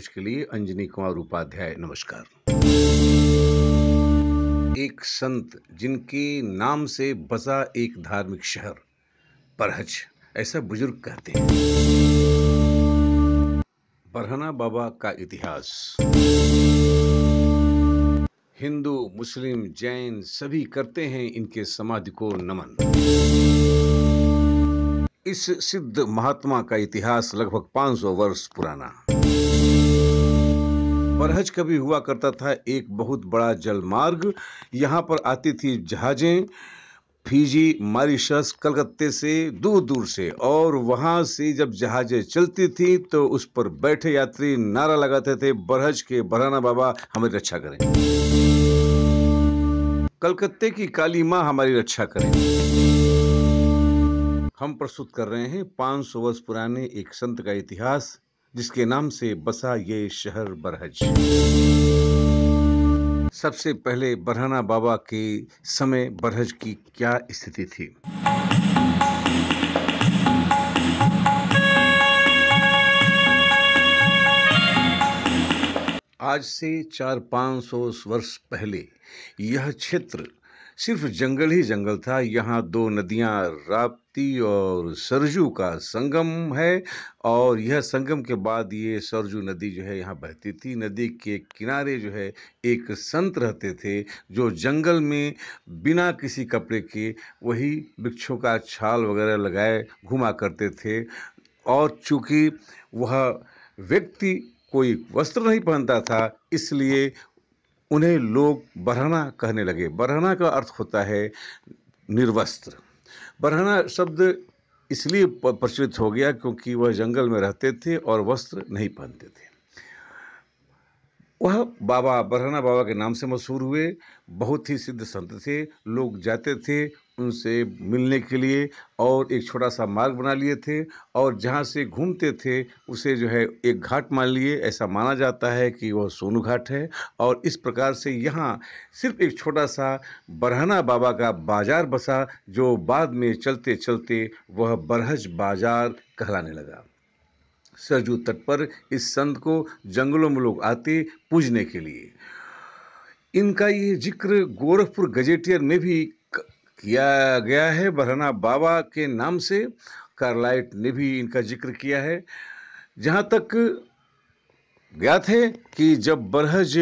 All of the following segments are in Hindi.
न्यूज के लिए अंजनी कुमार उपाध्याय। नमस्कार। एक संत जिनके नाम से बसा एक धार्मिक शहर बरहज, ऐसा बुजुर्ग कहते हैं। बरहना बाबा का इतिहास। हिंदू, मुस्लिम, जैन सभी करते हैं इनके समाधि को नमन। इस सिद्ध महात्मा का इतिहास लगभग 500 वर्ष पुराना। बरहज कभी हुआ करता था एक बहुत बड़ा जलमार्ग। यहाँ पर आती थी जहाजें फिजी, मॉरिशस, कलकत्ते से, दूर दूर से, और वहां से जब जहाजें चलती थी तो उस पर बैठे यात्री नारा लगाते थे, बरहज के बरहना बाबा हमारी रक्षा करें, कलकत्ते की काली माँ हमारी रक्षा करें। हम प्रस्तुत कर रहे हैं 500 वर्ष पुराने एक संत का इतिहास, जिसके नाम से बसा ये शहर बरहज। सबसे पहले बरहना बाबा के समय बरहज की क्या स्थिति थी। आज से 400-500 वर्ष पहले यह क्षेत्र सिर्फ जंगल ही जंगल था। यहाँ दो नदियाँ राप्ती और सरजू का संगम है, और यह संगम के बाद ये सरजू नदी जो है यहाँ बहती थी। नदी के किनारे जो है एक संत रहते थे जो जंगल में बिना किसी कपड़े के वही वृक्षों का छाल वगैरह लगाए घुमा करते थे, और चूंकि वह व्यक्ति कोई वस्त्र नहीं पहनता था इसलिए उन्हें लोग बरहना कहने लगे। बरहना का अर्थ होता है निर्वस्त्र। बरहना शब्द इसलिए प्रचलित हो गया क्योंकि वह जंगल में रहते थे और वस्त्र नहीं पहनते थे। वह बाबा बरहना बाबा के नाम से मशहूर हुए। बहुत ही सिद्ध संत थे, लोग जाते थे उनसे मिलने के लिए, और एक छोटा सा मार्ग बना लिए थे, और जहाँ से घूमते थे उसे जो है एक घाट मान लिए। ऐसा माना जाता है कि वह सोनू घाट है, और इस प्रकार से यहाँ सिर्फ एक छोटा सा बरहना बाबा का बाजार बसा, जो बाद में चलते चलते वह बरहज बाजार कहलाने लगा। सरजू तट पर इस संत को जंगलों में लोग आते पूजने के लिए। इनका ये जिक्र गोरखपुर गजेटियर में भी किया गया है बरहना बाबा के नाम से। कार्लाइट ने भी इनका जिक्र किया है। जहाँ तक ज्ञात है कि जब बरहज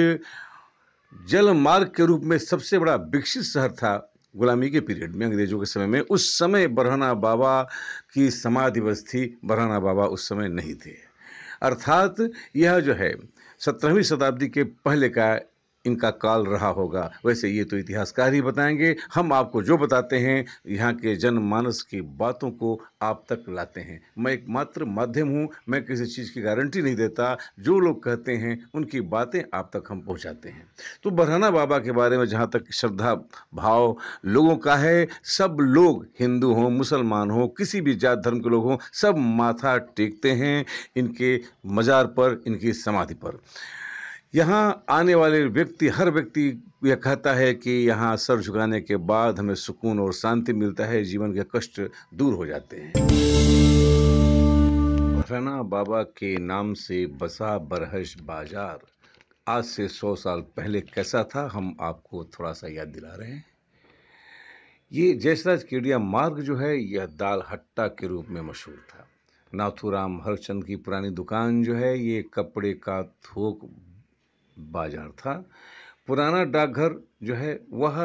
जल मार्ग के रूप में सबसे बड़ा विकसित शहर था गुलामी के पीरियड में, अंग्रेजों के समय में, उस समय बरहना बाबा की समाधि बस थी। बरहना बाबा उस समय नहीं थे। अर्थात यह जो है 17वीं शताब्दी के पहले का इनका काल रहा होगा। वैसे ये तो इतिहासकार ही बताएंगे, हम आपको जो बताते हैं यहाँ के जनमानस की बातों को आप तक लाते हैं। मैं एक मात्र माध्यम हूँ, मैं किसी चीज़ की गारंटी नहीं देता। जो लोग कहते हैं उनकी बातें आप तक हम पहुँचाते हैं। तो बरहना बाबा के बारे में जहाँ तक श्रद्धा भाव लोगों का है, सब लोग हिंदू हों, मुसलमान हों, किसी भी जात धर्म के लोग हों, सब माथा टेकते हैं इनके मज़ार पर, इनकी समाधि पर। यहाँ आने वाले व्यक्ति, हर व्यक्ति यह कहता है कि यहाँ सर झुकाने के बाद हमें सुकून और शांति मिलता है, जीवन के कष्ट दूर हो जाते हैं। बरहना बाबा के नाम से बसा बरहज बाजार आज से 100 साल पहले कैसा था, हम आपको थोड़ा सा याद दिला रहे हैं। ये जयसराज केडिया मार्ग जो है यह दाल हट्टा के रूप में मशहूर था। नाथूराम हरचंद की पुरानी दुकान जो है ये कपड़े का थोक बाजार था। पुराना डाकघर जो है वह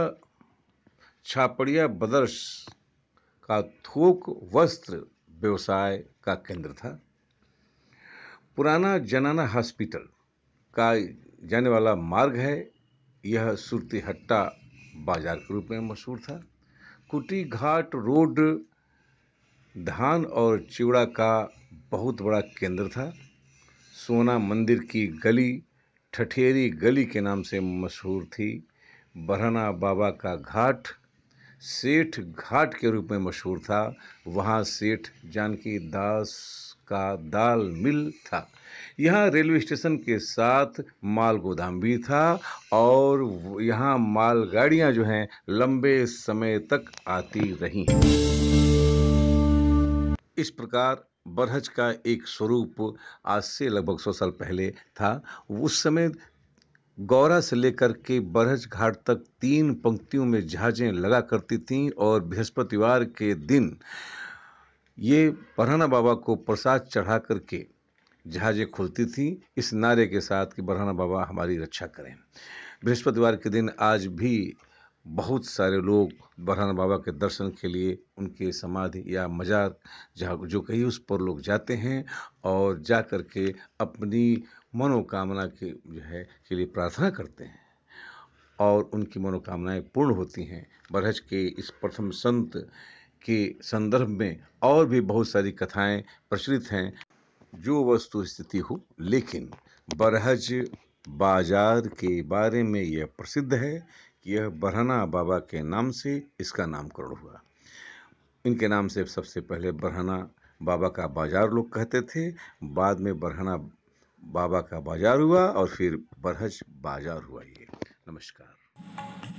छापड़िया ब्रदर्स का थोक वस्त्र व्यवसाय का केंद्र था। पुराना जनाना हॉस्पिटल का जाने वाला मार्ग है, यह सुरती हट्टा बाजार के रूप में मशहूर था। कुटी घाट रोड धान और चिवड़ा का बहुत बड़ा केंद्र था। सोना मंदिर की गली ठठेरी गली के नाम से मशहूर थी। बरहना बाबा का घाट सेठ घाट के रूप में मशहूर था। वहाँ सेठ जानकी दास का दाल मिल था। यहाँ रेलवे स्टेशन के साथ माल गोदाम भी था, और यहाँ मालगाड़ियाँ जो हैं लंबे समय तक आती रही हैं। इस प्रकार बरहज का एक स्वरूप आज से लगभग 100 साल पहले था। उस समय गौरा से लेकर के बरहज घाट तक 3 पंक्तियों में जहाज़ें लगा करती थीं और बृहस्पतिवार के दिन ये बरहाना बाबा को प्रसाद चढ़ा कर के जहाज़ें खुलती थीं, इस नारे के साथ कि बरहाना बाबा हमारी रक्षा करें। बृहस्पतिवार के दिन आज भी बहुत सारे लोग बरहाना बाबा के दर्शन के लिए उनके समाधि या मज़ार जहाँ जो कहिए उस पर लोग जाते हैं और जा कर के अपनी मनोकामना के जो है के लिए प्रार्थना करते हैं और उनकी मनोकामनाएँ पूर्ण होती हैं। बरहज के इस प्रथम संत के संदर्भ में और भी बहुत सारी कथाएँ प्रचलित हैं, जो वस्तु स्थिति हो, लेकिन बरहज बाजार के बारे में यह प्रसिद्ध है कि यह बरहाना बाबा के नाम से इसका नामकरण हुआ। इनके नाम से सबसे पहले बरहाना बाबा का बाजार लोग कहते थे, बाद में बरहाना बाबा का बाजार हुआ और फिर बरहज बाजार हुआ ये। नमस्कार।